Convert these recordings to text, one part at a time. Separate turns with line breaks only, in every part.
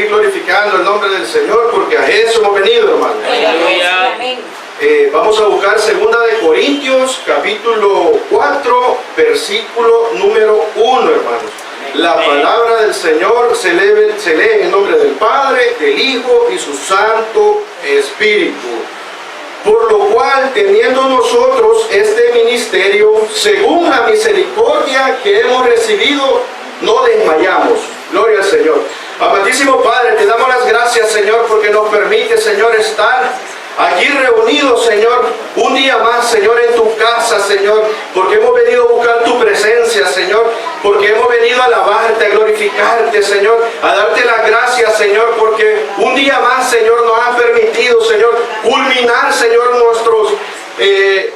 seguir glorificando el nombre del Señor, porque a eso hemos venido, hermanos. Vamos a buscar 2 de Corintios, capítulo 4, versículo número 1, hermanos. La palabra del Señor se lee en el nombre del Padre, del Hijo y su Santo Espíritu. Por lo cual, teniendo nosotros este ministerio, según la misericordia que hemos recibido, no desmayamos. Gloria al Señor. Amantísimo Padre, te damos las gracias, Señor, porque nos permite, Señor, estar aquí reunidos, Señor, un día más, Señor, en tu casa, Señor, porque hemos venido a buscar tu presencia, Señor, porque hemos venido a alabarte, a glorificarte, Señor, a darte las gracias, Señor, porque un día más, Señor, nos has permitido, Señor, culminar, Señor, nuestros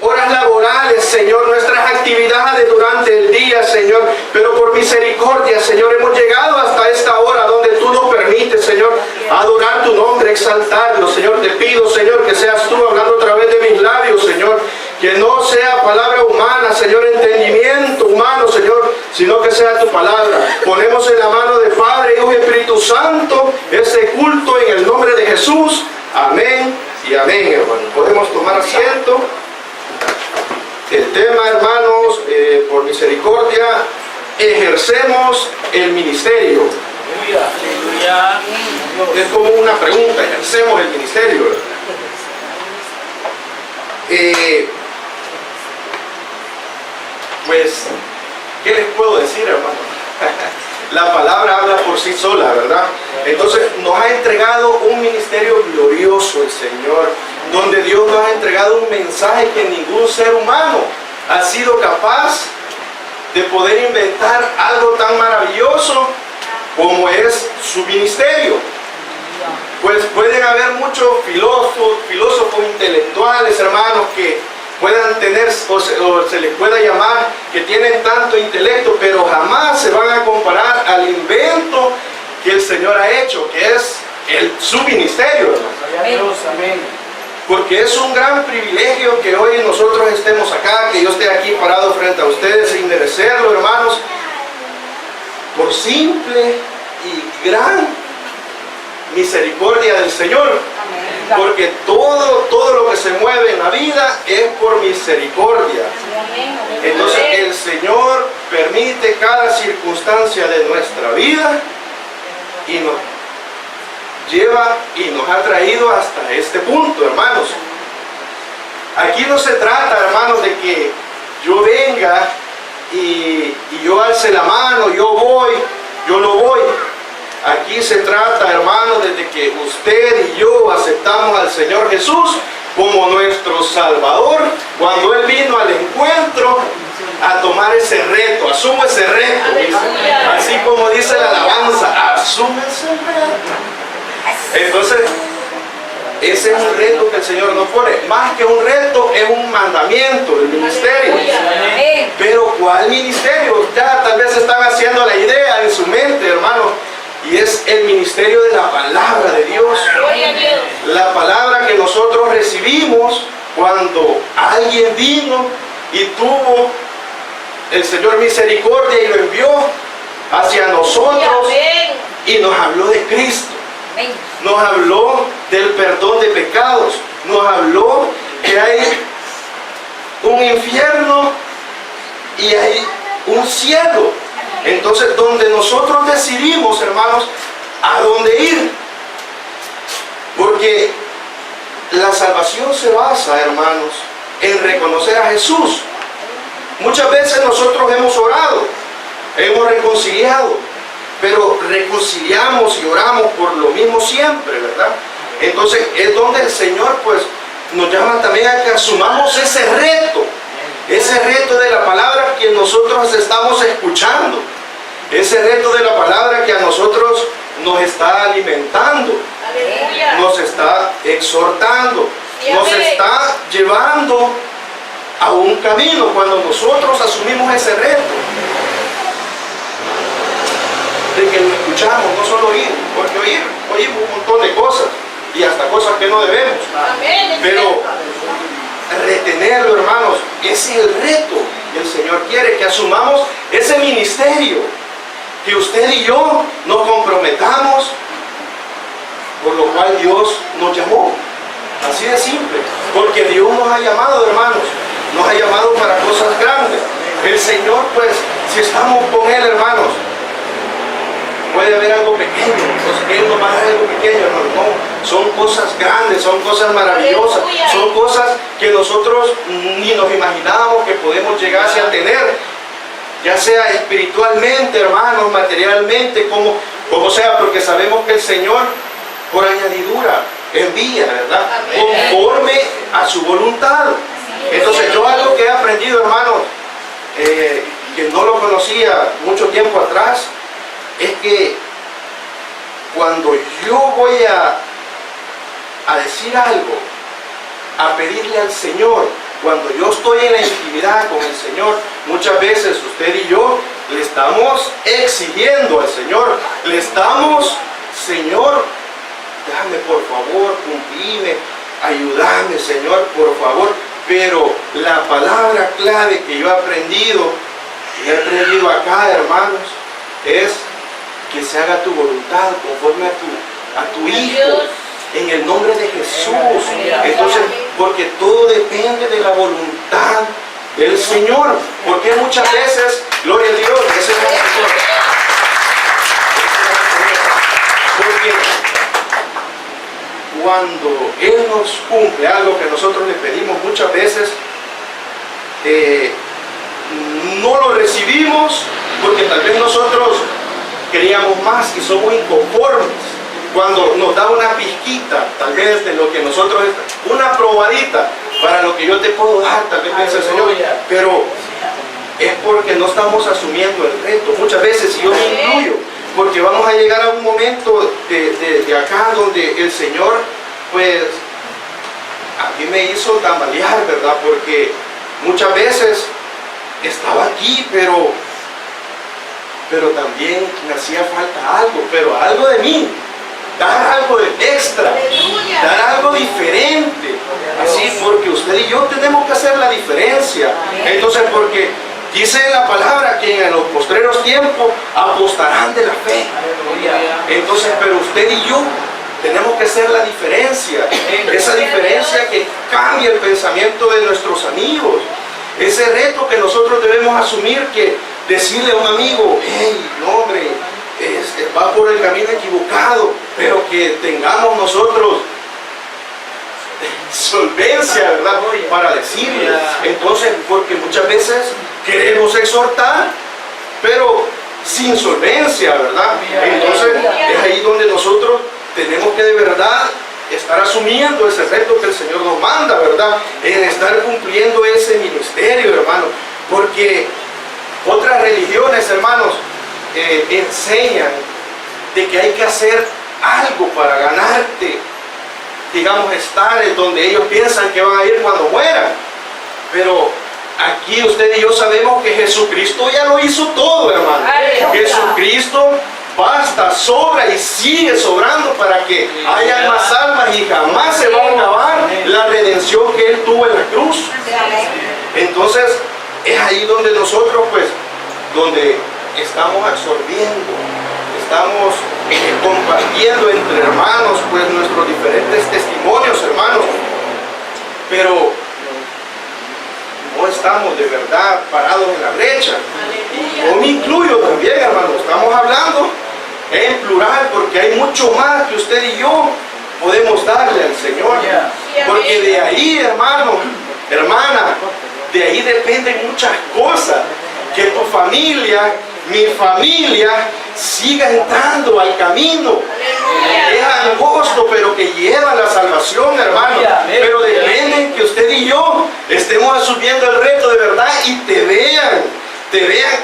horas laborales, Señor, nuestras actividades durante el día, Señor, pero por misericordia, Señor, hemos llegado hasta esta hora donde tú nos permites, Señor, adorar tu nombre, exaltarlo, Señor. Te pido, Señor, que seas tú hablando a través de mis labios, Señor, que no sea palabra humana, Señor, entendimiento humano, Señor, sino que sea tu palabra. Ponemos en la mano del Padre, Hijo y Espíritu Santo este culto en el nombre de Jesús. Amén y amén, hermanos. Podemos tomar asiento. El tema, hermanos, por misericordia, ejercemos el ministerio. Es como una pregunta, ejercemos el ministerio, ¿verdad? Pues, ¿qué les puedo decir, hermano? La palabra habla por sí sola, ¿verdad? Entonces nos ha entregado un ministerio glorioso el Señor, donde Dios nos ha entregado un mensaje que ningún ser humano ha sido capaz de poder inventar algo tan maravilloso como es su ministerio. Pues pueden haber muchos filósofos intelectuales, hermanos, que puedan tener o se les pueda llamar que tienen tanto intelecto, pero jamás se van a comparar al invento que el Señor ha hecho, que es su ministerio, hermanos. Amén. Porque es un gran privilegio que hoy nosotros estemos acá, que yo esté aquí parado frente a ustedes sin merecerlo, hermanos, por simple y gran misericordia del Señor. Porque todo lo que se mueve en la vida es por misericordia. Entonces el Señor permite cada circunstancia de nuestra vida y nos lleva y nos ha traído hasta este punto, hermanos. Aquí no se trata, hermanos, de que yo venga y yo alce la mano, yo no voy. Aquí se trata, hermanos, desde que usted y yo aceptamos al Señor Jesús como nuestro Salvador, cuando Él vino al encuentro a tomar ese reto, asumo ese reto, dice. Así como dice la alabanza, asume ese reto. Entonces, ese es un reto que el Señor nos pone. Más que un reto, es un mandamiento del ministerio. Pero ¿cuál ministerio? Ya tal vez están haciendo la idea en su mente, hermanos. Y es el ministerio de la palabra de Dios. La palabra que nosotros recibimos cuando alguien vino y tuvo el Señor misericordia y lo envió hacia nosotros y nos habló de Cristo. Nos habló del perdón de pecados. Nos habló que hay un infierno y hay un cielo. Entonces, donde nosotros decidimos, hermanos, a dónde ir. Porque la salvación se basa, hermanos, en reconocer a Jesús. Muchas veces nosotros hemos orado, hemos reconciliado, pero reconciliamos y oramos por lo mismo siempre, ¿verdad? Entonces, es donde el Señor, pues, nos llama también a que asumamos ese reto de la palabra que nosotros estamos escuchando, ese reto de la palabra que a nosotros nos está alimentando, nos está exhortando, nos está llevando a un camino cuando nosotros asumimos ese reto de que lo escuchamos, no solo oír, porque oímos un montón de cosas y hasta cosas que no debemos, pero retenerlo, hermanos, ese es el reto que el Señor quiere, que asumamos ese ministerio, que usted y yo nos comprometamos por lo cual Dios nos llamó. Así de simple, porque Dios nos ha llamado, hermanos, nos ha llamado para cosas grandes. El Señor, pues, si estamos con Él, hermanos, puede haber algo pequeño, entonces Él nos va a dar algo pequeño, hermanos. No, son cosas grandes, son cosas maravillosas, son cosas que nosotros ni nos imaginábamos que podemos llegar a tener, ya sea espiritualmente, hermanos, materialmente, como sea, porque sabemos que el Señor, por añadidura, envía, ¿verdad? Conforme a su voluntad. Entonces yo algo que he aprendido, hermanos, que no lo conocía mucho tiempo atrás, es que cuando yo voy a decir algo, a pedirle al Señor, cuando yo estoy en la intimidad con el Señor, muchas veces usted y yo le estamos exigiendo al Señor, le estamos, Señor, dame por favor, cumplime, ayúdame, Señor, por favor. Pero la palabra clave que yo he aprendido acá, hermanos, es que se haga tu voluntad conforme a tu Hijo, en el nombre de Jesús. Entonces, porque todo depende de la voluntad del Señor. Porque muchas veces, gloria a Dios, ese es el Señor. Porque cuando Él nos cumple algo que nosotros le pedimos, muchas veces no lo recibimos porque tal vez nosotros queríamos más y somos inconformes. Cuando nos da una pizquita, tal vez de lo que nosotros, una probadita para lo que yo te puedo dar, tal vez piensa el Señor, pero es porque no estamos asumiendo el reto. Muchas veces, y yo me incluyo, porque vamos a llegar a un momento de acá donde el Señor, pues, a mí me hizo tambalear, ¿verdad? Porque muchas veces estaba aquí, pero también me hacía falta algo, pero algo de mí, dar algo de extra, dar algo diferente, así, porque usted y yo tenemos que hacer la diferencia. Entonces, porque dice la palabra que en los postreros tiempos apostarán de la fe. Entonces, pero usted y yo tenemos que hacer la diferencia, esa diferencia que cambia el pensamiento de nuestros amigos, ese reto que nosotros debemos asumir, que decirle a un amigo, hey, no hombre, va por el camino equivocado, pero que tengamos nosotros solvencia, ¿verdad?, para decirle. Entonces, porque muchas veces queremos exhortar, pero sin solvencia, ¿verdad? Entonces, es ahí donde nosotros tenemos que de verdad estar asumiendo ese reto que el Señor nos manda, ¿verdad? En estar cumpliendo ese ministerio, hermano. Porque otras religiones, hermanos, enseñan de que hay que hacer algo para ganarte, digamos, estar en donde ellos piensan que van a ir cuando mueran. Pero aquí usted y yo sabemos que Jesucristo ya lo hizo todo, hermano. Jesucristo basta, sobra y sigue sobrando para que haya más almas y jamás se va a acabar la redención que Él tuvo en la cruz. Entonces, es ahí donde nosotros, pues, donde estamos absorbiendo, estamos compartiendo entre hermanos, pues, nuestros diferentes testimonios, hermanos, pero no estamos de verdad parados en la brecha. Y yo me incluyo también, hermano. Estamos hablando en plural porque hay mucho más que usted y yo podemos darle al Señor. Porque de ahí, hermano, hermana, de ahí dependen muchas cosas. Que tu familia, mi familia, siga entrando al camino. Es angosto, pero que lleva a la salvación, hermano. Pero depende que usted y yo estemos asumiendo el reto de verdad y te vean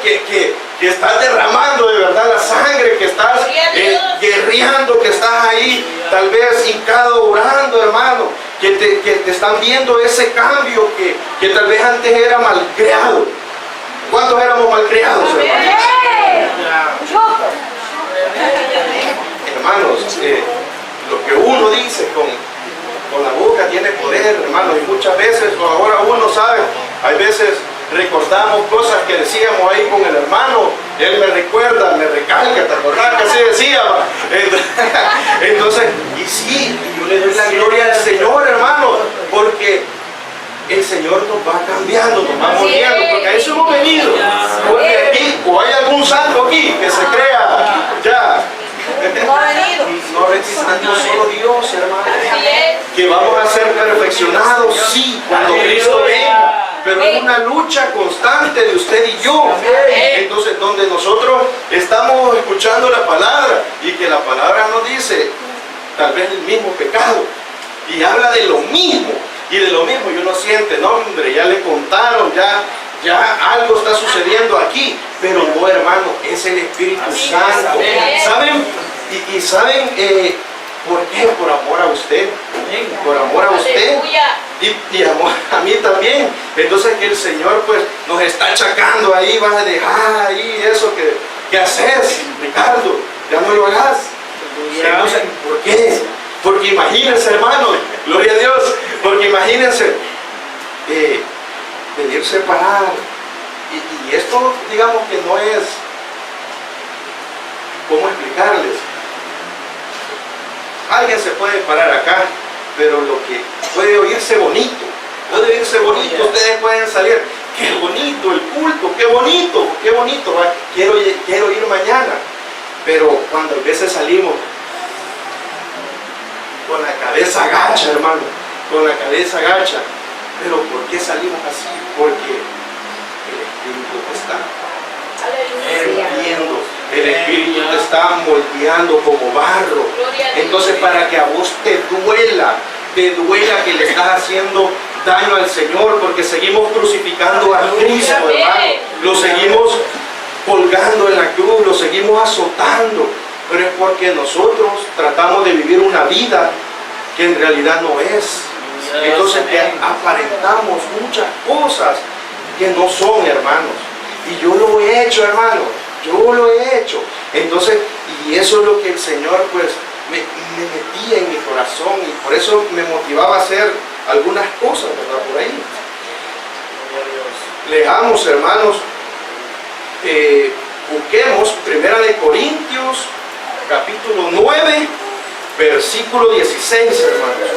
que estás derramando de verdad la sangre, que estás guerreando, que estás ahí tal vez hincado orando, hermano, que te están viendo ese cambio que tal vez antes era malcriado. ¿Cuántos éramos malcriados, hermanos? Hermanos, lo que uno dice con la boca tiene poder, hermanos, y muchas veces, ahora uno sabe, hay veces recordamos cosas que decíamos ahí con el hermano, él me recuerda, me recalca, ¿te acordás que así decía? Entonces, y el Señor nos va cambiando, nos va moldeando, porque a eso hemos venido. Porque aquí, o hay algún santo aquí que se crea ya.
No ha venido.
No ha venido solo Dios, hermano. Que vamos a ser perfeccionados, sí, cuando Cristo venga. Pero es una lucha constante de usted y yo. Entonces, donde nosotros estamos escuchando la palabra y que la palabra nos dice tal vez el mismo pecado y habla de lo mismo, y de lo mismo y uno siente, no hombre, ya le contaron, ya algo está sucediendo aquí, pero no, hermano, es el Espíritu Santo. ¿Saben? Y saben por qué? Por amor a usted, por amor a usted y amor a mí también. Entonces que el Señor pues nos está achacando ahí, vas a dejar ahí eso que haces, Ricardo, ya no lo hagas. Entonces, ¿por qué? Porque imagínense, hermanos, gloria a Dios, porque imagínense venir separado. Y esto, digamos que no es, ¿cómo explicarles? Alguien se puede parar acá, pero lo que puede oírse bonito, ustedes pueden salir, qué bonito el culto, qué bonito, quiero ir mañana, pero cuando a veces salimos con la cabeza gacha, hermano, con la cabeza gacha. Pero ¿por qué salimos así? Porque el Espíritu te está hirviendo, el Espíritu te está moldeando como barro. Entonces, para que a vos te duela que le estás haciendo daño al Señor, porque seguimos crucificando a Cristo, hermano, lo seguimos colgando en la cruz, lo seguimos azotando. Pero es porque nosotros tratamos de vivir una vida que en realidad no es. Entonces que aparentamos muchas cosas que no son, hermanos. Y yo lo he hecho, hermanos. Yo lo he hecho. Entonces, y eso es lo que el Señor pues me metía en mi corazón. Y por eso me motivaba a hacer algunas cosas, ¿verdad? Por ahí. Leamos, hermanos. Busquemos 1 Corintios capítulo 9, versículo 16, hermanos.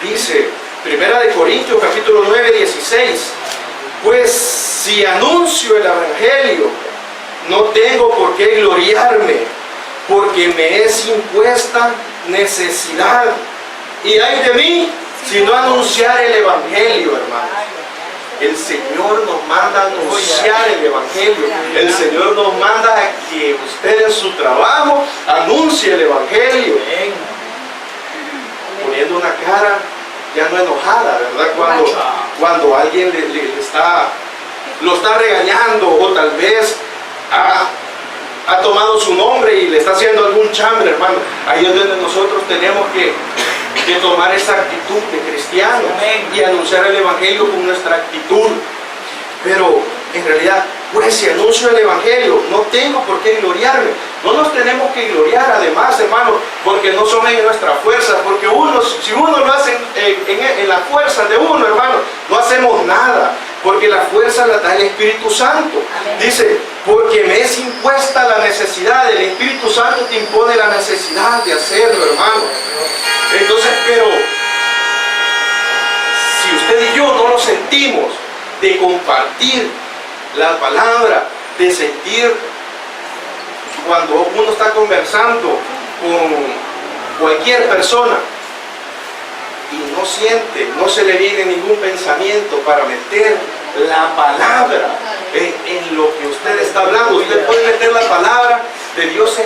Dice 1 Corintios capítulo 9, 16: pues si anuncio el Evangelio, no tengo por qué gloriarme, porque me es impuesta necesidad. Y ay de mí si no anunciar el Evangelio, hermanos. El Señor nos manda a anunciar el Evangelio. El Señor nos manda a que usted en su trabajo anuncie el Evangelio. Poniendo una cara ya no enojada, ¿verdad? Cuando alguien lo está regañando, o tal vez ha tomado su nombre y le está haciendo algún chambre, hermano. Ahí es donde nosotros tenemos que tomar esa actitud de cristiano y anunciar el Evangelio con nuestra actitud. Pero en realidad, pues si anuncio el Evangelio, no tengo por qué gloriarme. No nos tenemos que gloriar, además, hermano, porque no son en nuestra fuerza, porque si uno lo hace en la fuerza de uno, hermano, no hacemos nada, porque la fuerza la da el Espíritu Santo. Amén. Dice, porque me es impuesta la necesidad, el Espíritu Santo te impone la necesidad de hacerlo, hermano. Entonces, pero si usted y yo no lo sentimos, de compartir la palabra, de sentir cuando uno está conversando con cualquier persona y no siente, no se le viene ningún pensamiento para meter la palabra en lo que usted está hablando. Usted puede meter la palabra de Dios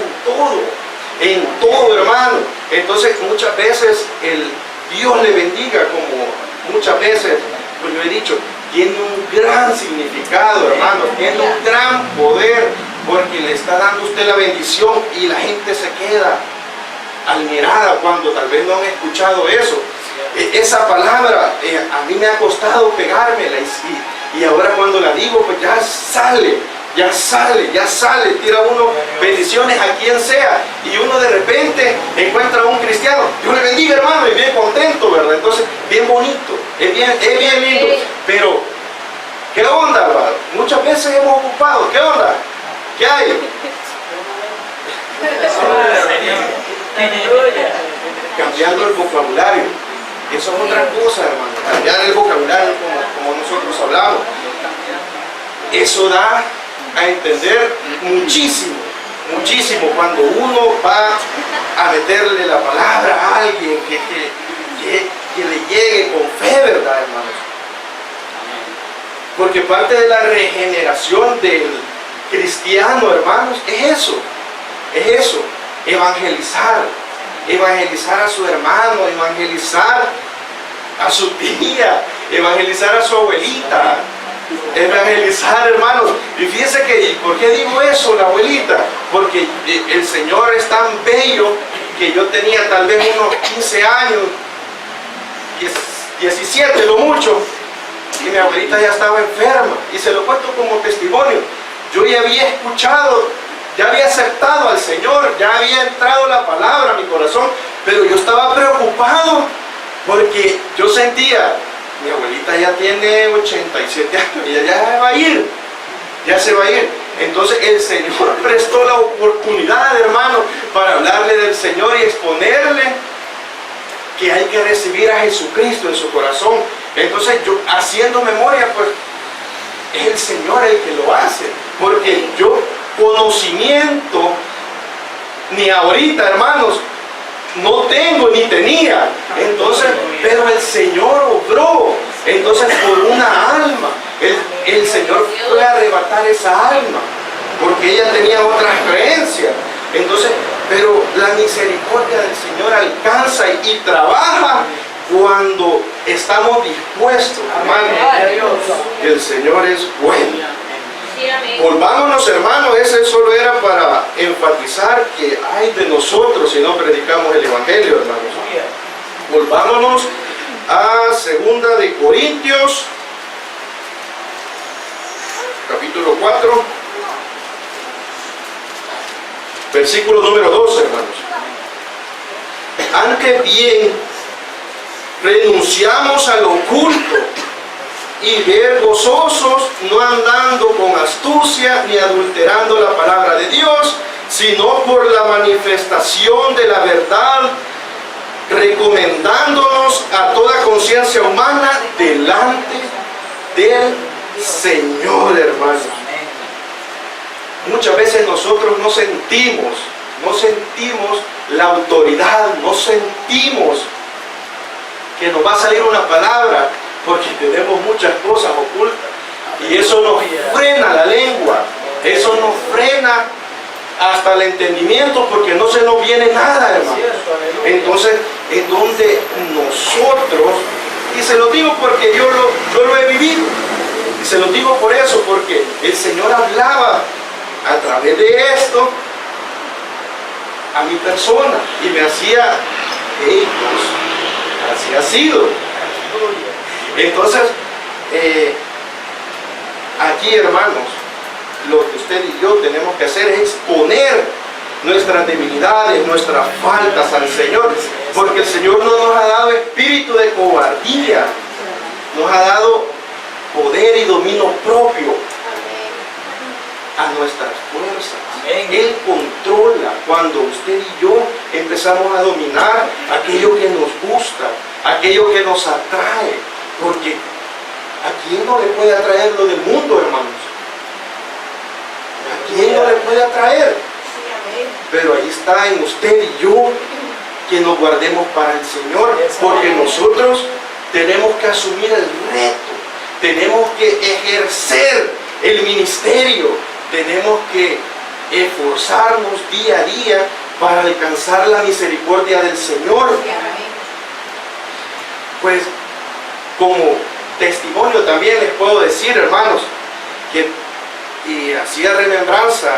en todo, hermano. Entonces muchas veces Dios le bendiga, como muchas veces pues yo he dicho, tiene un gran significado, hermano, tiene un gran poder, porque le está dando usted la bendición y la gente se queda admirada cuando tal vez no han escuchado eso. Esa palabra a mí me ha costado pegármela y ahora cuando la digo pues ya sale, tira uno bendiciones a quien sea, y uno de repente encuentra a un cristiano, Dios le bendiga, hermano, y bien contento, ¿verdad? Entonces, bien bonito, es bien lindo, pero ¿qué onda, hermano? Muchas veces hemos ocupado, ¿qué onda? ¿Qué hay? Cambiando el vocabulario. Eso es otra cosa, hermano. Cambiar el vocabulario como nosotros hablamos. Eso da a entender muchísimo, muchísimo cuando uno va a meterle la palabra a alguien que le llegue con fe, ¿verdad, hermanos? Porque parte de la regeneración del cristiano, hermanos, es eso, evangelizar a su hermano, evangelizar a su tía, evangelizar a su abuelita, evangelizar, hermanos. Y fíjense que, ¿por qué digo eso, la abuelita? Porque el Señor es tan bello que yo tenía tal vez unos 15 años, 17 lo mucho, y mi abuelita ya estaba enferma, y se lo cuento como testimonio. Yo ya había escuchado, ya había aceptado al Señor, ya había entrado la palabra a mi corazón, pero yo estaba preocupado porque yo sentía, mi abuelita ya tiene 87 años, ella ya va a ir, ya se va a ir. Entonces el Señor prestó la oportunidad, hermano, para hablarle del Señor y exponerle que hay que recibir a Jesucristo en su corazón. Entonces yo, haciendo memoria, pues es el Señor el que lo hace, porque yo conocimiento ni ahorita, hermanos, no tengo ni tenía. Entonces, pero el Señor obró. Entonces, por una alma, el Señor fue a arrebatar esa alma, porque ella tenía otras creencias. Entonces, pero la misericordia del Señor alcanza y trabaja cuando estamos dispuestos, hermanos. El Señor es bueno. Volvámonos, hermanos, ese solo era para enfatizar que hay de nosotros si no predicamos el Evangelio, hermanos. Volvámonos a 2 de Corintios, capítulo 4, versículo número 2, hermanos. Antes bien, renunciamos al oculto y ver gozosos, no andando con astucia ni adulterando la palabra de Dios, sino por la manifestación de la verdad, recomendándonos a toda conciencia humana delante del Señor, hermanos. Muchas veces nosotros no sentimos la autoridad, no sentimos que nos va a salir una palabra, porque tenemos muchas cosas ocultas y eso nos frena la lengua, eso nos frena hasta el entendimiento, porque no se nos viene nada, hermano. Entonces, es donde nosotros, y se lo digo porque yo lo he vivido, y se lo digo por eso, porque el Señor hablaba a través de esto a mi persona y me hacía, hey, pues, así ha sido. Entonces, aquí, hermanos, lo que usted y yo tenemos que hacer es exponer nuestras debilidades, nuestras faltas al Señor, porque el Señor no nos ha dado espíritu de cobardía, nos ha dado poder y dominio propio a nuestras fuerzas. Él controla cuando usted y yo empezamos a dominar aquello que nos gusta, aquello que nos atrae. Porque ¿a quién no le puede atraer lo del mundo, hermanos? ¿A quién no le puede atraer? Pero ahí está en usted y yo que nos guardemos para el Señor, porque nosotros tenemos que asumir el reto, tenemos que ejercer el ministerio, tenemos que esforzarnos día a día para alcanzar la misericordia del Señor. Pues como testimonio también les puedo decir, hermanos, que y hacía remembranza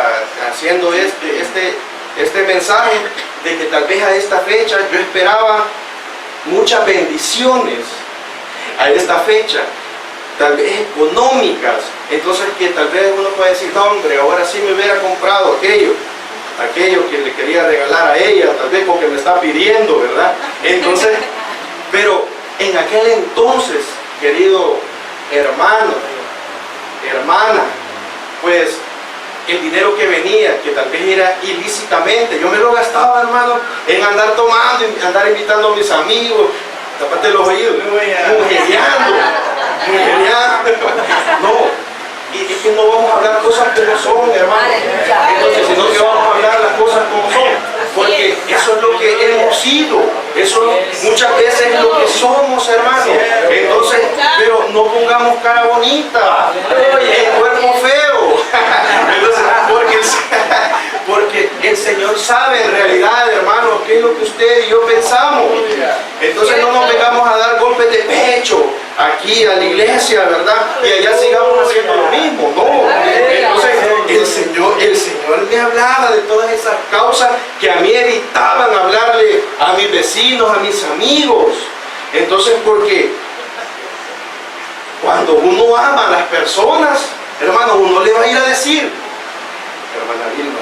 haciendo este mensaje de que tal vez a esta fecha yo esperaba muchas bendiciones a esta fecha, tal vez económicas. Entonces que tal vez uno puede decir, no, hombre, ahora sí me hubiera comprado aquello que le quería regalar a ella, tal vez porque me está pidiendo, ¿verdad? Entonces, pero en aquel entonces, querido hermano, hermana, pues el dinero que venía, que tal vez era ilícitamente, yo me lo gastaba, hermano, en andar tomando, en andar invitando a mis amigos, tapate los oídos, mujeriando. No. Y es que no vamos a hablar cosas como son, hermano. Entonces, sino que vamos a hablar las cosas como son. Porque eso es lo que hemos sido. Eso muchas veces es lo que somos, hermano. Entonces, pero no pongamos cara bonita, el cuerpo feo. Entonces, porque el Señor sabe en realidad, hermano, qué es lo que usted y yo pensamos. Entonces no nos vengamos a dar golpes de pecho aquí a la iglesia, ¿verdad? Y allá sigamos haciendo lo mismo, ¿no? Entonces el Señor me hablaba de todas esas causas que a mí evitaban hablarle a mis vecinos, a mis amigos. Entonces, porque cuando uno ama a las personas, hermano, uno le va a ir a decir, hermana Vilma,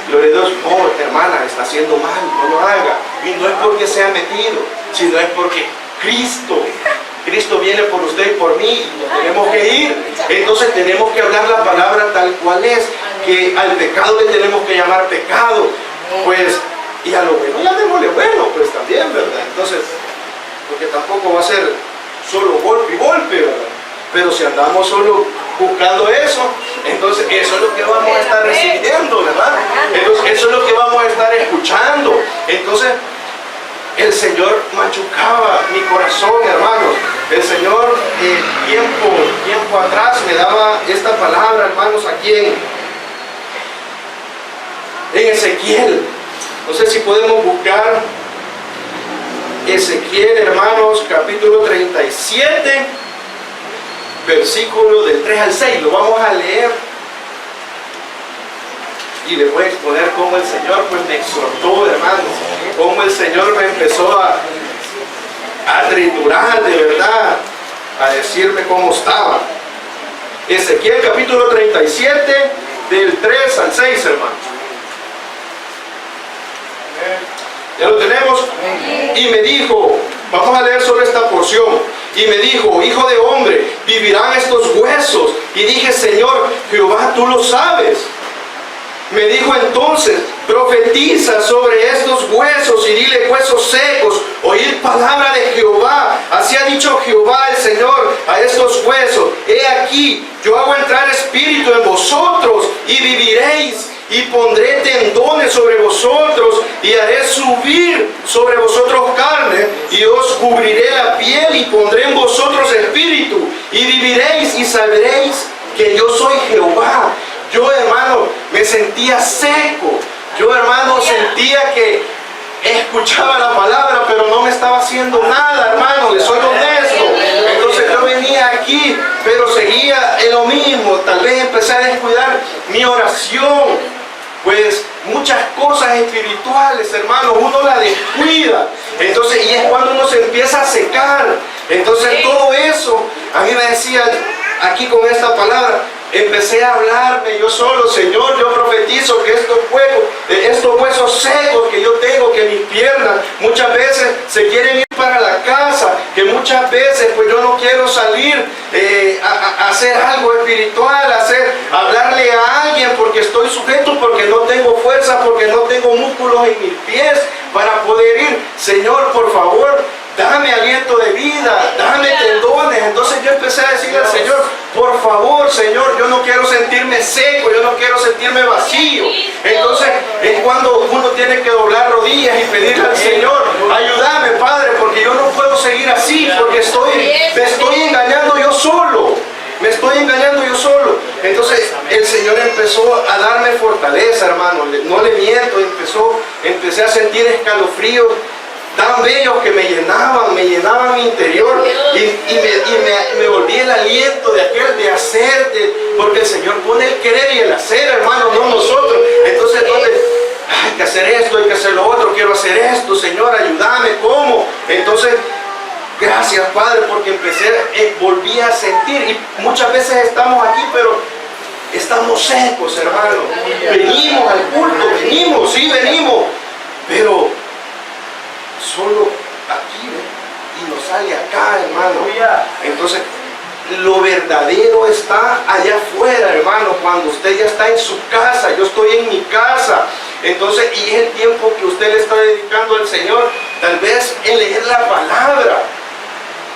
gloria a Dios, no, hermana, está haciendo mal, no lo haga. Y no es porque sea metido, sino es porque Cristo viene por usted y por mí, y nos tenemos que ir. Entonces tenemos que hablar la palabra tal cual es, que al pecado le tenemos que llamar pecado, pues, y a lo bueno llamémosle bueno, pues también, ¿verdad? Entonces, porque tampoco va a ser solo golpe y golpe, ¿verdad? Pero si andamos solo buscando eso, entonces eso es lo que vamos a estar recibiendo, ¿verdad? Entonces eso es lo que vamos a estar escuchando. Entonces el Señor machucaba mi corazón, hermanos. El Señor tiempo atrás me daba esta palabra, hermanos, aquí en Ezequiel. No sé si podemos buscar Ezequiel, hermanos, capítulo 37, versículo del 3 al 6. Lo vamos a leer y les voy a exponer cómo el Señor pues me exhortó, hermanos, cómo el Señor me empezó a triturar de verdad, a decirme cómo estaba. Ezequiel capítulo 37, del 3 al 6, hermanos. ¿Ya lo tenemos? Y me dijo, vamos a leer sobre esta porción. Y me dijo, hijo de hombre, ¿vivirán estos huesos? Y dije, Señor, Jehová, tú lo sabes. Me dijo entonces, profetiza sobre estos huesos y dile, huesos secos, oíd palabra de Jehová. Así ha dicho Jehová el Señor a estos huesos. He aquí, yo hago entrar espíritu en vosotros y viviréis. Y pondré tendones sobre vosotros y haré subir sobre vosotros carne y os cubriré la piel y pondré en vosotros espíritu y viviréis y sabréis que yo soy Jehová. Yo, hermano, me sentía seco. Yo, hermano, sentía que escuchaba la palabra, pero no me estaba haciendo nada, hermano, le soy honesto. Entonces yo venía aquí, pero seguía en lo mismo. Tal vez empecé a descuidar mi oración. Pues muchas cosas espirituales, hermano, uno la descuida. Entonces, y es cuando uno se empieza a secar. Entonces todo eso, a mí me decían aquí con esta palabra, empecé a hablarme yo solo, Señor, yo profetizo que estos huesos secos que yo tengo, que mis piernas muchas veces se quieren ir para la casa, que muchas veces pues yo no quiero salir a hacer algo espiritual, hablarle a alguien porque estoy sujeto, porque no tengo fuerza, porque no tengo músculos en mis pies para poder ir. Señor, por favor, dame aliento de vida, dame tendones. Entonces yo empecé a decirle al Señor, por favor, Señor, yo no quiero sentirme seco, yo no quiero sentirme vacío. Entonces es cuando uno tiene que doblar rodillas y pedirle al Señor, ayúdame, Padre, porque yo no puedo seguir así, porque me estoy engañando yo solo. Me estoy engañando yo solo. Entonces el Señor empezó a darme fortaleza, hermano. No le miento, empecé a sentir escalofríos tan bellos que me llenaban mi interior y me volví el aliento de hacer, porque el Señor pone el querer y el hacer, hermano, no nosotros. Entonces hay que hacer esto, hay que hacer lo otro, quiero hacer esto, Señor, ayúdame, ¿cómo? Entonces, gracias, Padre, porque volví a sentir, y muchas veces estamos aquí, pero estamos secos, hermano. Venimos al culto, venimos, pero solo aquí, y nos sale acá, hermano. Entonces lo verdadero está allá afuera, hermano, cuando usted ya está en su casa. Yo estoy en mi casa. Entonces, y es el tiempo que usted le está dedicando al Señor, tal vez en leer la palabra,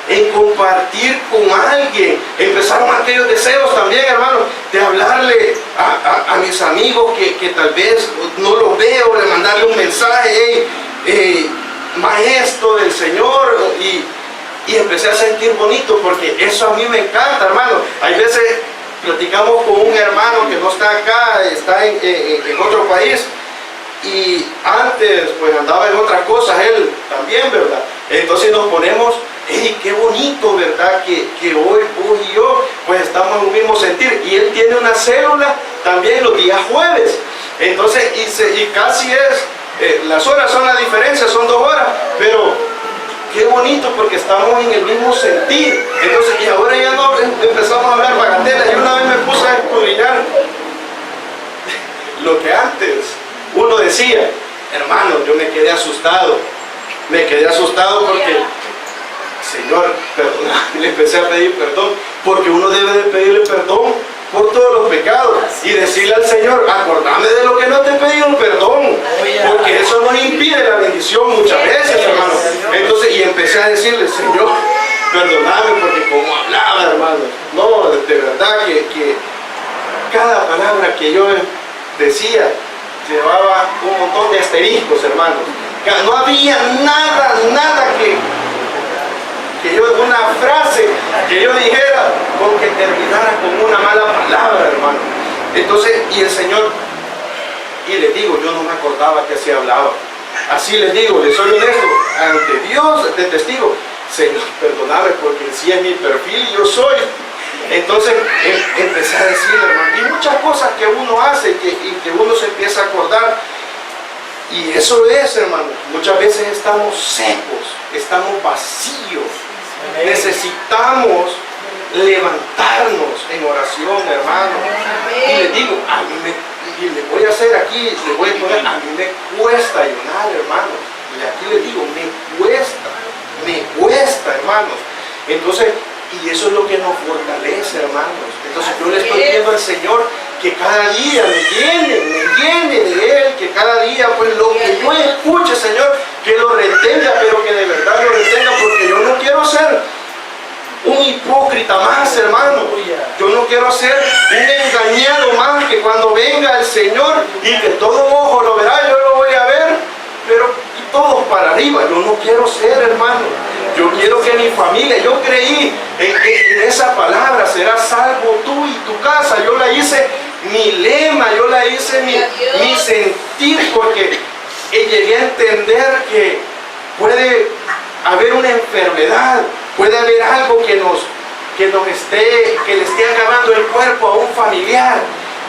en compartir con alguien. Empezaron aquellos deseos también, hermano, de hablarle a mis amigos que tal vez no los veo, de mandarle un mensaje, hey, maestro del Señor, y empecé a sentir bonito, porque eso a mí me encanta, hermano. Hay veces platicamos con un hermano que no está acá, está en otro país, y antes pues andaba en otras cosas él también, ¿verdad? Entonces nos ponemos, hey, qué bonito, ¿verdad? Que hoy vos y yo pues estamos en un mismo sentir, y él tiene una célula también los días jueves. Entonces, y casi las horas son la diferencia, son 2 horas, pero qué bonito, porque estamos en el mismo sentir. Entonces, y ahora ya no empezamos a hablar bagatelas. Y una vez me puse a escudriñar lo que antes uno decía. Hermano, yo me quedé asustado porque, Señor, perdona, le empecé a pedir perdón, porque uno debe de pedirle perdón por todos los pecados y decirle al Señor, acordame de lo que no te he pedido perdón, porque eso nos impide la bendición muchas veces, hermano. Entonces, y empecé a decirle, Señor, perdoname, porque como hablaba, hermano, no, de verdad que cada palabra que yo decía llevaba un montón de asteriscos, hermano. No había nada que yo, una frase que yo dijera con que terminara con una mala palabra, hermano. Entonces, y el Señor, y les digo, yo no me acordaba que así hablaba. Así les digo, les soy honesto, ante Dios de testigo, Señor, perdóname, porque si es mi perfil y yo soy. Entonces empecé a decirle, hermano, y muchas cosas que uno hace y que uno se empieza a acordar. Y eso es, hermano, muchas veces estamos secos, estamos vacíos. Necesitamos levantarnos en oración, hermano. Y les digo, y le voy a hacer aquí, le voy a poner, a mí me cuesta ayunar, hermano. Y aquí les digo, me cuesta, hermanos. Entonces, y eso es lo que nos fortalece, hermanos. Entonces yo le estoy pidiendo al Señor que cada día me llene de Él, que cada día pues lo que yo escuche, Señor, que lo retenga, pero que de verdad lo retenga, porque yo no quiero ser un hipócrita más, hermano. Yo no quiero ser un engañado más, que cuando venga el Señor y que todo ojo lo verá, yo lo voy a ver, pero y todos para arriba. Yo no quiero ser, hermano. Yo quiero que mi familia, yo creí en esa palabra, serás salvo tú y tu casa. Yo la hice mi lema, yo la hice mi sentir, porque llegué a entender que puede haber una enfermedad, puede haber algo que le esté agarrando el cuerpo a un familiar,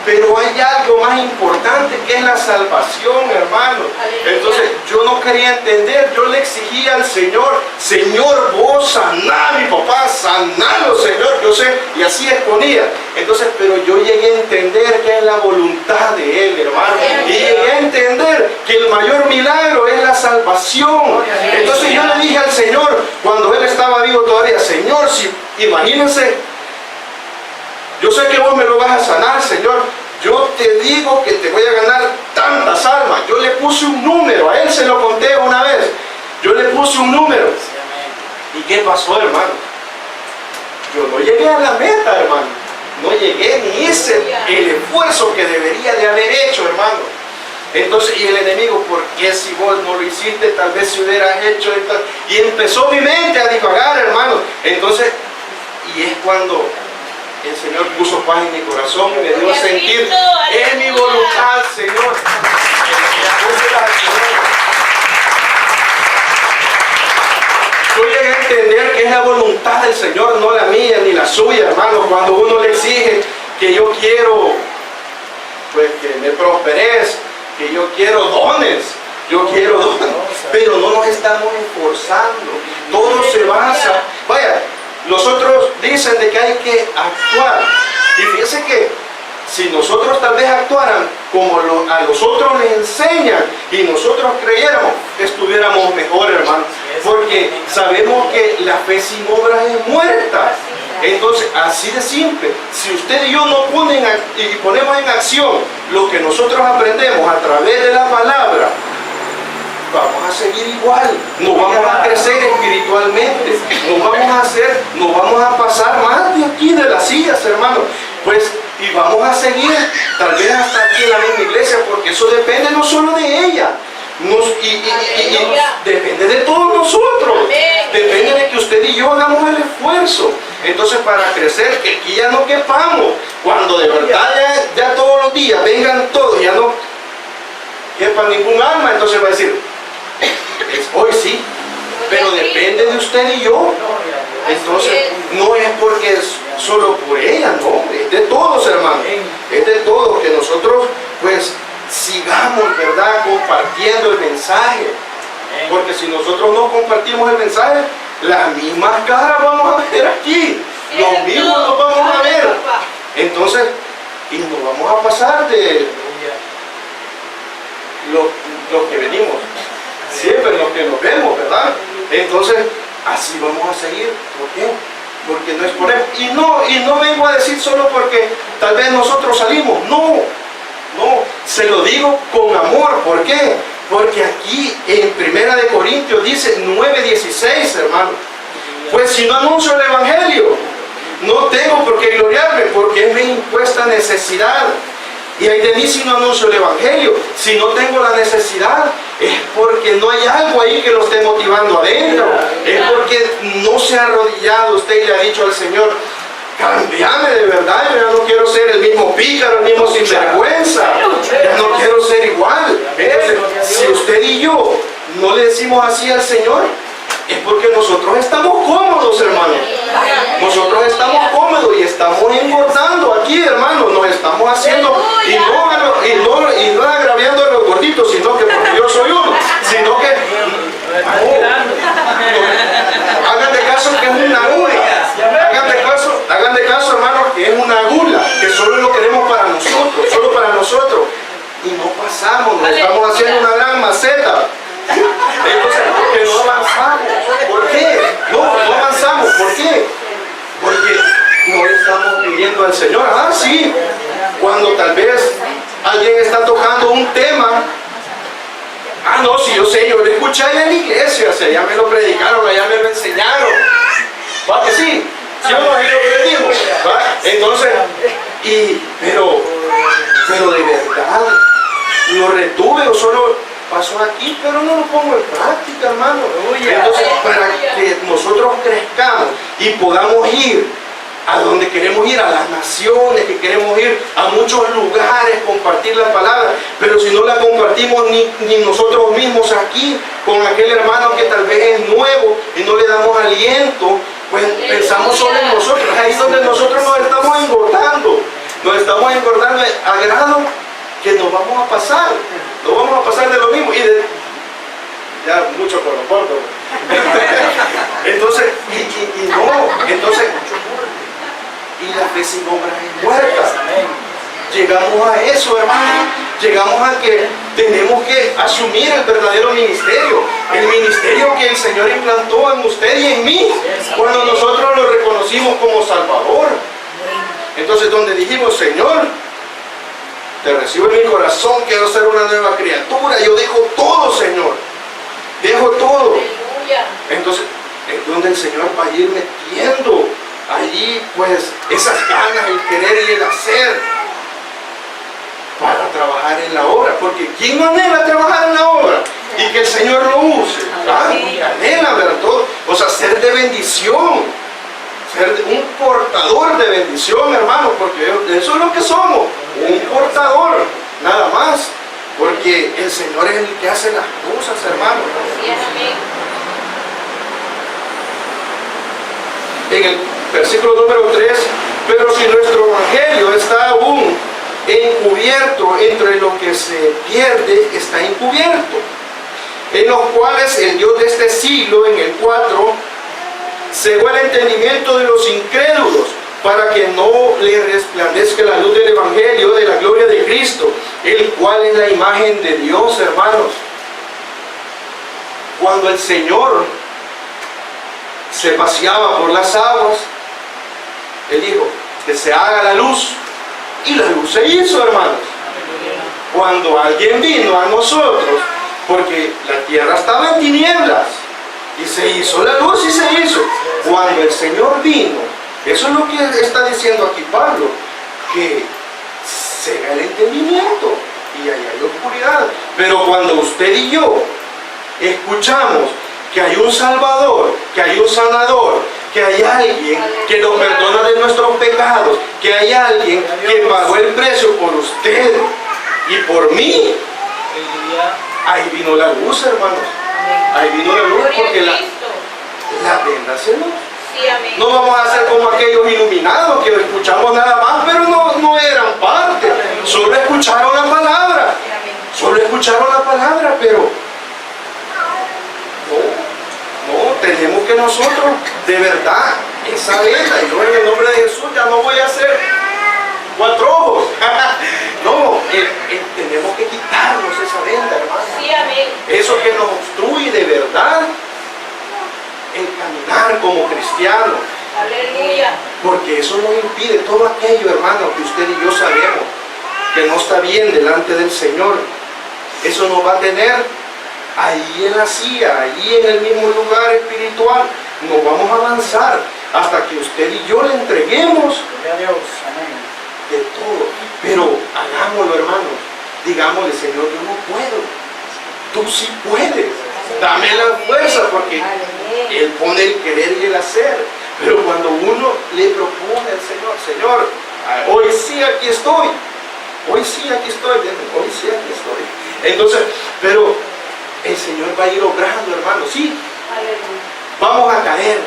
pero hay algo más importante, que es la salvación, hermano. Entonces yo no quería entender, yo le exigía al Señor, Señor, vos saná a mi papá, sanalo, Señor, yo sé, y así exponía. Entonces, pero yo llegué a entender que es la voluntad de Él, hermano, y llegué a entender que el mayor milagro es la salvación. Entonces yo le dije al Señor, cuando Él estaba vivo todavía, Señor, si imagínense, yo sé que vos me lo vas a sanar, Señor. Yo te digo que te voy a ganar tantas almas. Yo le puse un número, a él se lo conté una vez. Yo le puse un número. ¿Y qué pasó, hermano? Yo no llegué a la meta, hermano. No llegué ni hice el esfuerzo que debería de haber hecho, hermano. Entonces, y el enemigo, ¿por qué si vos no lo hiciste? Tal vez si hubieras hecho esto. Y empezó mi mente a divagar, hermano. Entonces, y es cuando el Señor puso paz en mi corazón y me dio a sentir, es mi voluntad, Señor. Yo llegué a entender que es la voluntad del Señor, no la mía ni la suya, hermano. Cuando uno le exige que yo quiero, pues que me prosperes, que yo quiero dones, pero no nos estamos esforzando. Todo se basa, vaya, los otros dicen de que hay que actuar. Y fíjense que si nosotros tal vez actuaran como a los otros les enseñan y nosotros creyéramos, estuviéramos mejor, hermano. Porque sabemos que la fe sin obras es muerta. Entonces, así de simple, si usted y yo no ponemos en acción lo que nosotros aprendemos a través de la palabra, vamos a seguir igual, no vamos a crecer espiritualmente, no vamos a pasar más de aquí de las sillas, hermano, pues, y vamos a seguir, tal vez hasta aquí en la misma iglesia, porque eso depende no solo de ella, depende de todos nosotros, depende de que usted y yo hagamos el esfuerzo. Entonces, para crecer, que aquí ya no quepamos, cuando de verdad ya todos los días vengan todos, ya no quepa ningún alma, entonces va a decir, hoy sí, pero depende de usted y yo. Entonces, no es porque es solo por ella, no, es de todos, hermanos, es de todos, que nosotros pues sigamos, ¿verdad?, compartiendo el mensaje, porque si nosotros no compartimos el mensaje, las mismas caras vamos a ver aquí, los mismos nos vamos a ver, entonces, y nos vamos a pasar de los que venimos, siempre los que nos vemos, ¿verdad? Entonces, así vamos a seguir. ¿Por qué? Porque no es por él. Y no vengo a decir solo porque tal vez nosotros salimos. No, se lo digo con amor. ¿Por qué? Porque aquí en 1 Corintios dice 9:16, hermano. Pues si no anuncio el evangelio, no tengo por qué gloriarme, porque es mi impuesta necesidad. Y hay de mí si no anuncio el evangelio. Si no tengo la necesidad, es porque no hay algo ahí que lo esté motivando adentro. Es porque no se ha arrodillado usted y le ha dicho al Señor, cambiame de verdad, yo ya no quiero ser el mismo pícaro, el mismo sinvergüenza, ya no quiero ser igual. Entonces, si usted y yo no le decimos así al Señor, es porque nosotros estamos cómodos, hermano. Nosotros estamos cómodos y estamos engordando aquí, hermano. Nos estamos haciendo, y no agraviando a los gorditos, sino que porque yo soy uno, sino que hagan de caso que es una gula. Hagan de caso, hermano, que es una gula, que solo lo queremos para nosotros, solo para nosotros. Y no pasamos, nos estamos haciendo una gran maceta. Entonces, porque no avanzamos. ¿Por qué? No avanzamos. ¿Por qué? Porque no le estamos pidiendo al Señor. Sí, cuando tal vez alguien está tocando un tema. No, sí, yo sé, yo lo escuché allá en la iglesia, o sea, ya me lo predicaron, ya me lo enseñaron. ¿Va que sí? ¿Sí o no? Es lo que le digo. ¿Va? Entonces, pero de verdad, lo retuve o solo pasó aquí, pero no lo pongo en práctica, hermano. Entonces, para que nosotros crezcamos y podamos ir a donde queremos ir, a las naciones, que queremos ir a muchos lugares, compartir la palabra, pero si no la compartimos ni nosotros mismos aquí, con aquel hermano que tal vez es nuevo y no le damos aliento, pues pensamos solo en nosotros. Ahí es donde nosotros nos estamos engordando a grado que nos vamos a pasar de lo mismo, ya mucho con lo corto. Entonces, y la fe sin obras es muerta. Llegamos a eso, hermano. Llegamos a que tenemos que asumir el verdadero ministerio. El ministerio que el Señor implantó en usted y en mí, cuando nosotros lo reconocimos como Salvador. Entonces, donde dijimos, Señor, te recibo en mi corazón, quiero ser una nueva criatura, yo dejo todo, Señor, dejo todo. Entonces, es donde el Señor va a ir metiendo allí, pues, esas ganas, el querer y el hacer para trabajar en la obra, porque ¿quién no anhela trabajar en la obra? Y que el Señor lo use, anhela, ¿verdad? O sea, ser de bendición, ser un portador de bendición, hermano, porque eso es lo que somos, un portador, nada más, porque el Señor es el que hace las cosas, hermano. En el versículo número 3, pero si nuestro evangelio está aún encubierto, entre lo que se pierde está encubierto, en los cuales el Dios de este siglo, en el 4, cegó el entendimiento de los incrédulos, para que no le resplandezca la luz del evangelio de la gloria de Cristo, el cual es la imagen de Dios, hermanos. Cuando el Señor se paseaba por las aguas, Él dijo que se haga la luz, y la luz se hizo, hermanos. Cuando alguien vino a nosotros, porque la tierra estaba en tinieblas, y se hizo la luz y se hizo. Cuando el Señor vino, eso es lo que está diciendo aquí Pablo, que cega el entendimiento y ahí hay oscuridad. Pero cuando usted y yo escuchamos que hay un Salvador, que hay un sanador, que hay alguien que nos perdona de nuestros pecados, que hay alguien que pagó el precio por usted y por mí, ahí vino la luz, hermanos. Ahí vino la luz, porque la venda se nos. No vamos a ser como aquellos iluminados que escuchamos nada más, pero no eran parte. Solo escucharon la palabra. Solo escucharon la palabra, pero no, tenemos que nosotros, de verdad, esa venda, y yo en el nombre de Jesús ya no voy a hacer 4 ojos. No, tenemos que quitarnos esa venda, hermano. Eso que nos obstruye de verdad el caminar como cristiano.
Aleluya.
Porque eso nos impide todo aquello, hermano, que usted y yo sabemos que no está bien delante del Señor. Eso nos va a tener ahí en la silla, ahí en el mismo lugar espiritual. No vamos a avanzar hasta que usted y yo le entreguemos de todo. Pero hagámoslo, hermanos. Digámosle, Señor, yo no puedo. Tú sí puedes. Dame la fuerza, porque Él pone el querer y el hacer. Pero cuando uno le propone al Señor, Señor, hoy sí aquí estoy. Hoy sí aquí estoy. Hoy sí aquí estoy. Entonces, pero el Señor va a ir obrando, hermano. Sí. Vamos a caer.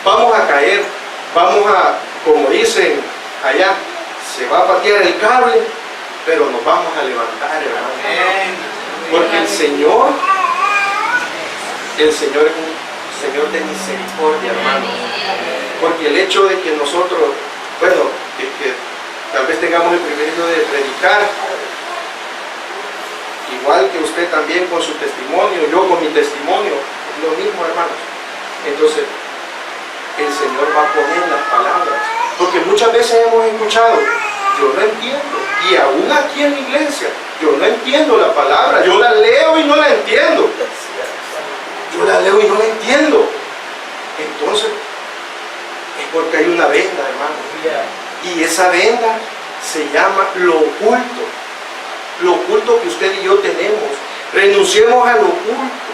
Vamos a caer. Vamos a, como dicen allá, se va a patear el cable, pero nos vamos a levantar, hermano. Porque el Señor es un Señor de misericordia, hermano. Porque el hecho de que nosotros, bueno, que tal vez tengamos el privilegio de predicar, igual que usted también con su testimonio, yo con mi testimonio, es lo mismo, hermanos. Entonces, el Señor va a poner las palabras. Porque muchas veces hemos escuchado, yo no entiendo, y aún aquí en la iglesia, yo no entiendo la palabra, yo la leo y no la entiendo. Yo la leo y no la entiendo. Entonces, es porque hay una venda, hermano. Y esa venda se llama lo oculto. Lo oculto que usted y yo tenemos. Renunciemos a lo oculto.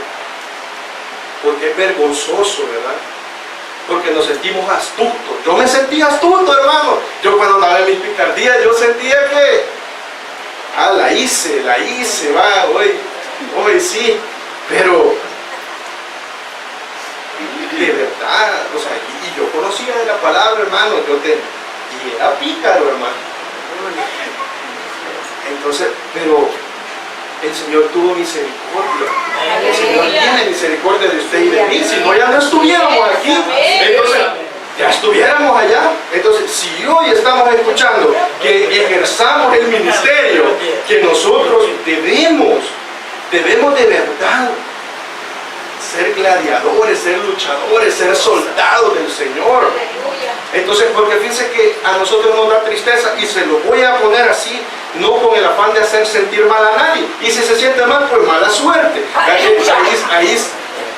Porque es vergonzoso, ¿verdad? Porque nos sentimos astutos. Yo me sentía astuto, hermano. Yo cuando andaba en mis picardías, yo sentía que la hice, va, hoy sí. Pero de verdad, o sea, y yo conocía de la palabra, hermano, y era pícaro, hermano. Entonces, pero el Señor tuvo misericordia. El Señor tiene misericordia de usted y de mí. Si no, ya no estuviéramos aquí. Entonces, ya estuviéramos allá. Entonces, si hoy estamos escuchando que ejerzamos el ministerio, que nosotros debemos de verdad ser gladiadores, ser luchadores, ser soldados del Señor. Entonces, porque fíjense que a nosotros nos da tristeza, y se lo voy a poner así, no con el afán de hacer sentir mal a nadie. Y si se siente mal, pues mala suerte.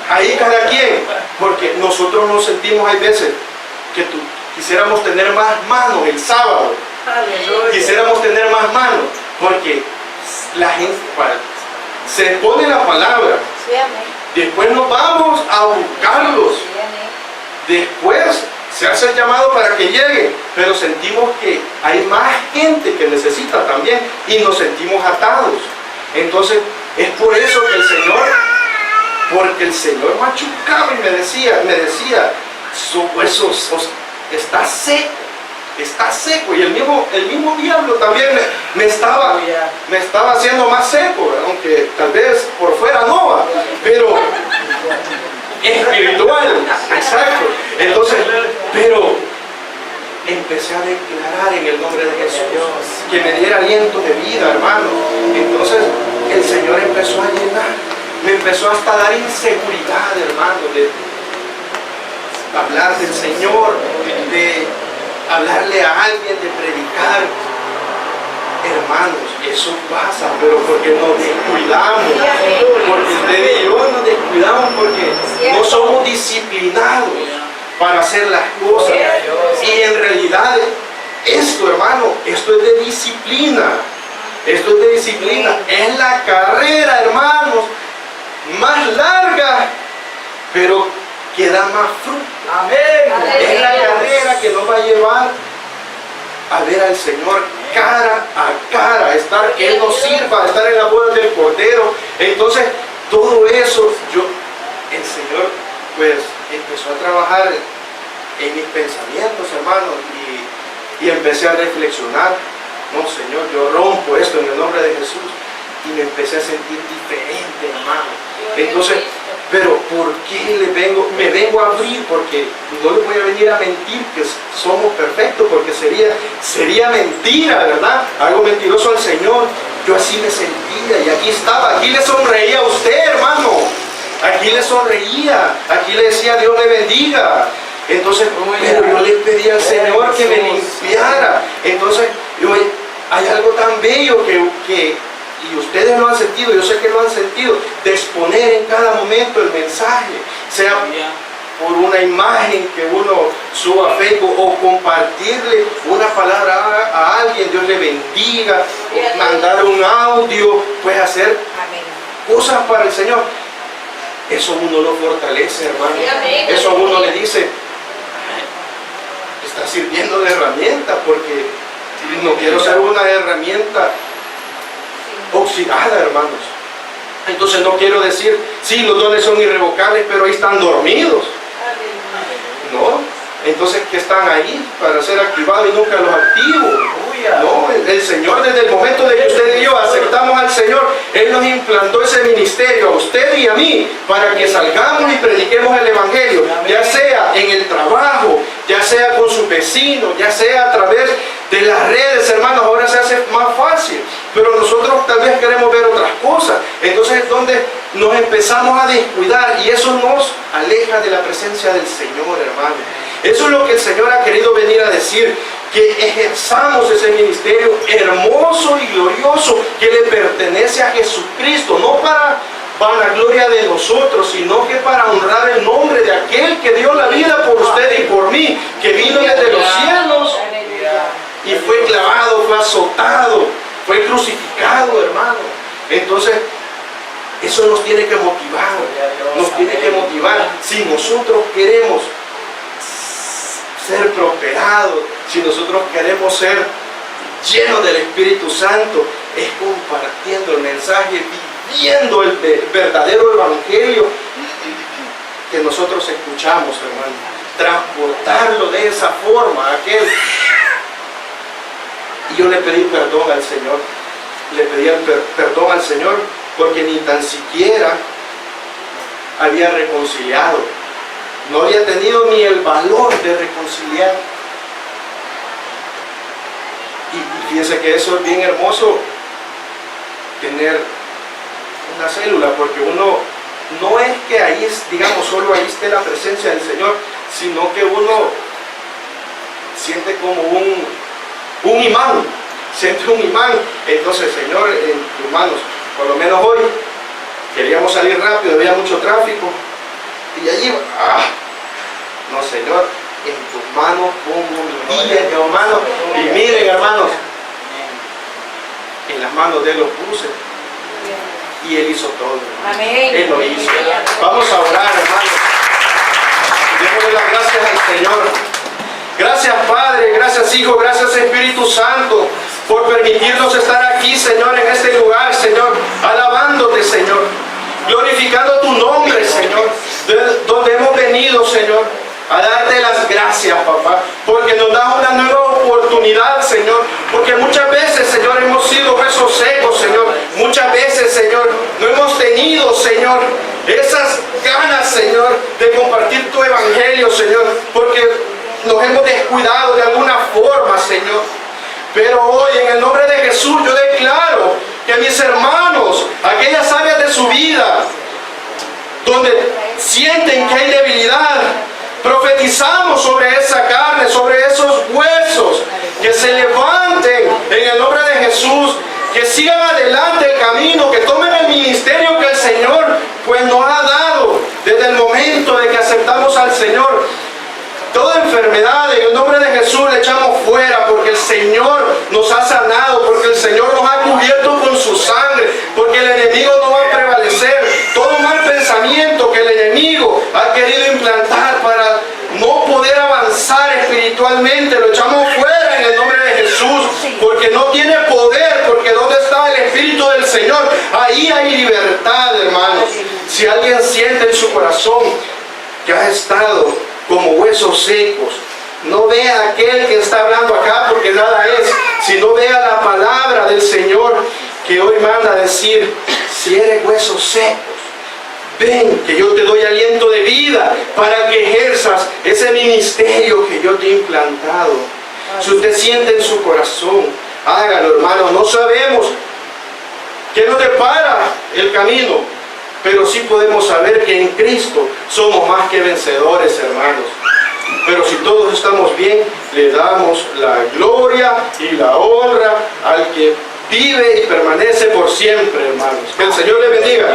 Ahí cada quien. Porque nosotros nos sentimos, hay veces, que quisiéramos tener más manos el sábado. Quisiéramos tener más manos. Porque la gente se pone la palabra. Después nos vamos a buscarlos. Después se hace el llamado para que lleguen, pero sentimos que hay más gente que necesita también y nos sentimos atados. Entonces, es por eso que porque el Señor machucaba y me decía, su hueso está seco, y el mismo diablo también me estaba haciendo más seco, aunque tal vez por fuera no va, pero espiritual, exacto. Entonces, pero empecé a declarar en el nombre de Jesús que me diera aliento de vida, hermano. Entonces el Señor empezó a llenar, me empezó hasta a dar inseguridad, hermano, de hablar del Señor, hablarle a alguien, de predicar. Hermanos, eso pasa, pero porque nos descuidamos, porque usted y yo nos descuidamos, porque no somos disciplinados para hacer las cosas. Y en realidad, esto, hermano, esto es de disciplina. Esto es de disciplina. Es la carrera, hermanos, más larga, pero que da más fruto. Amén. Es la carrera que nos va a llevar a ver al Señor cara a cara, estar, que Él nos sirva, estar en la boda del Cordero. Entonces, todo eso, el Señor, pues, empezó a trabajar en mis pensamientos, hermanos, y empecé a reflexionar. No, Señor, yo rompo esto en el nombre de Jesús. Y me empecé a sentir diferente, hermano. Entonces, pero ¿por qué me vengo a abrir? Porque no les voy a venir a mentir que somos perfectos, porque sería mentira, ¿verdad? Algo mentiroso al Señor. Yo así me sentía y aquí estaba, aquí le sonreía a usted, hermano. Aquí le sonreía, aquí le decía Dios le bendiga. Entonces, pero yo le pedí al Señor que me limpiara. Entonces, hay algo tan bello que y ustedes lo han sentido, yo sé que lo han sentido, de exponer en cada momento el mensaje, sea por una imagen que uno suba a Facebook o compartirle una palabra a alguien, Dios le bendiga, o mandar un audio, pues hacer cosas para el Señor. Eso a uno lo fortalece, hermano. Eso a uno le dice, está sirviendo de herramienta, porque no quiero ser una herramienta oxidada, hermanos. Entonces no quiero decir, sí, los dones son irrevocables, pero ahí están dormidos. No, entonces que están ahí para ser activados y nunca los activo. No, el Señor, desde el momento de que usted y yo aceptamos al Señor, Él nos implantó ese ministerio a usted y a mí para que salgamos y prediquemos el Evangelio, ya sea en el trabajo, ya sea con sus vecinos, ya sea a través de las redes, hermanos. Ahora se hace más fácil, pero nosotros tal vez queremos ver otras cosas. Entonces es donde nos empezamos a descuidar y eso nos aleja de la presencia del Señor, hermano. Eso es lo que el Señor ha querido venir a decir, que ejerzamos ese ministerio hermoso y glorioso que le pertenece a Jesucristo, no para vanagloria de nosotros, sino que para honrar el nombre de aquel que dio la vida por usted y por mí, que vino desde los cielos y fue clavado, fue azotado, fue crucificado, hermano. Entonces, eso nos tiene que motivar, si nosotros queremos ser prosperados, si nosotros queremos ser llenos del Espíritu Santo, es compartiendo el mensaje, viviendo el verdadero Evangelio que nosotros escuchamos, hermano. Transportarlo de esa forma a aquel. Y yo le pedí perdón al Señor, le pedí perdón al Señor porque ni tan siquiera había reconciliado, no había tenido ni el valor de reconciliar. Y fíjense que eso es bien hermoso, tener una célula, porque uno no es que ahí, digamos, solo ahí esté la presencia del Señor, sino que uno siente como un imán, siente un imán. Entonces, Señor, en tus manos, por lo menos hoy, queríamos salir rápido, había mucho tráfico, y allí, no, Señor, en tus manos pongo mi vida, hermanos. Y miren, hermanos, en las manos de Él lo puse. Y Él hizo todo. Amén. Él lo hizo. Vamos a orar, hermanos. Démosle las gracias al Señor. Gracias, Padre. Gracias, Hijo. Gracias, Espíritu Santo, por permitirnos estar aquí, Señor, en este lugar, Señor, alabándote, Señor, glorificando tu nombre, Señor, de donde hemos venido, Señor, a darte las gracias, papá, porque nos das una nueva oportunidad, Señor, porque muchas veces, Señor, hemos sido huesos secos, Señor, muchas veces, Señor, no hemos tenido, Señor, esas ganas, Señor, de compartir tu evangelio, Señor, porque nos hemos descuidado de alguna forma, Señor. Pero hoy, en el nombre de Jesús, yo declaro que mis hermanos, aquellas áreas de su vida donde sienten que hay debilidad, profetizamos sobre esa carne, sobre esos huesos, que sigan adelante el camino, que tomen el ministerio que el Señor pues nos ha dado desde el momento de que aceptamos al Señor. Toda enfermedad en el nombre de Jesús le echamos fuera, porque el Señor nos ha sanado, porque el Señor nos ha cubierto con su sangre, porque el enemigo no va a prevalecer. Todo mal pensamiento que el enemigo ha querido implantar para no poder avanzar espiritualmente, lo echamos fuera en el nombre de Jesús, porque no tiene poder, porque donde está el Espíritu del Señor, ahí hay libertad, hermanos. Si alguien siente en su corazón que ha estado como huesos secos, no vea a aquel que está hablando acá, porque nada es, sino vea la palabra del Señor que hoy manda a decir: si eres huesos secos, ven que yo te doy aliento de vida para que ejerzas ese ministerio que yo te he implantado. Si usted siente en su corazón, hágalo, hermano. No sabemos qué nos depara el camino, pero sí podemos saber que en Cristo somos más que vencedores, hermanos. Pero si todos estamos bien, le damos la gloria y la honra al que vive y permanece por siempre, hermanos. Que el Señor le bendiga.